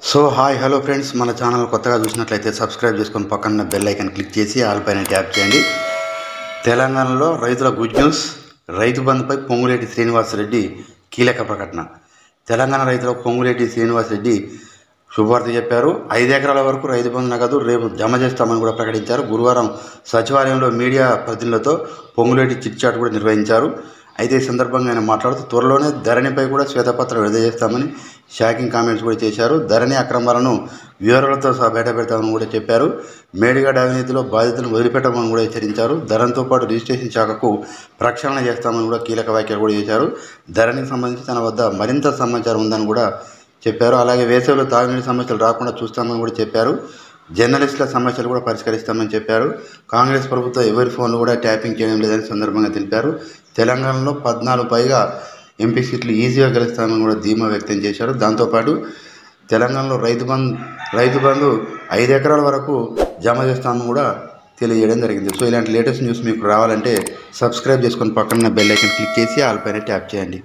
So hi hello friends, మన channel కొత్తగా చూసినట్లయితే సబ్స్క్రైబ్ చేసుకొని పక్కన బెల్ ఐకాన్ క్లిక్ చేసి ఆల్ పైన ట్యాప్ చేయండి. తెలంగాణలో రైతుల గుడ్ న్యూస్. రైతు బంధుపై పొంగులేటి శ్రీనివాసరెడ్డి కీలక ప్రకటన. తెలంగాణ రైతులకు పొంగులేటి శ్రీనివాసరెడ్డి శుభవార్త చెప్పారు. 5 ఎకరాల వరకు రైతు బంధు నగదు రేపు జమ చేస్తామని కూడా ప్రకటించారు. గురువారం సచివాలయంలో మీడియా ప్రతినిధులతో పొంగులేటి చిట్చాట్ కూడా నిర్వహించారు. అయితే ఈ సందర్భంగా ఆయన మాట్లాడుతూ త్వరలోనే ధరణిపై కూడా శ్వేతపత్రం విడుదల చేస్తామని షాకింగ్ కామెంట్స్ కూడా చేశారు. ధరణి అక్రమాలను వివరాలతో సహా బయటపెడతామని కూడా చెప్పారు. మేడిగడ్డ అవినీతిలో బాధితులను వదిలిపెట్టమని కూడా హెచ్చరించారు. ధరణితో పాటు రిజిస్ట్రేషన్ శాఖకు ప్రక్షాళన చేస్తామని కూడా కీలక వ్యాఖ్యలు కూడా చేశారు. ధరణికి సంబంధించి తన వద్ద మరింత సమాచారం ఉందని కూడా చెప్పారు. అలాగే వేసవిలో తాగునీటి సమస్యలు రాకుండా చూస్తామని కూడా చెప్పారు. జర్నలిస్టుల సమస్యలు కూడా పరిష్కరిస్తామని చెప్పారు. కాంగ్రెస్ ప్రభుత్వం ఎవరి ఫోన్లు కూడా ట్యాపింగ్ చేయడం లేదని సందర్భంగా తెలిపారు. తెలంగాణలో 14 పైగా ఎంపీ సీట్లు ఈజీగా గెలుస్తామని కూడా ధీమా వ్యక్తం చేశారు. దాంతోపాటు తెలంగాణలో రైతు బంధు 5 ఎకరాల వరకు జమ చేస్తామని కూడా తెలియజేయడం జరిగింది. సో ఇలాంటి లేటెస్ట్ న్యూస్ మీకు రావాలంటే సబ్స్క్రైబ్ చేసుకొని పక్కన బెల్ ఐకాన్ క్లిక్ చేసి ఆల్ పైన ట్యాప్ చేయండి.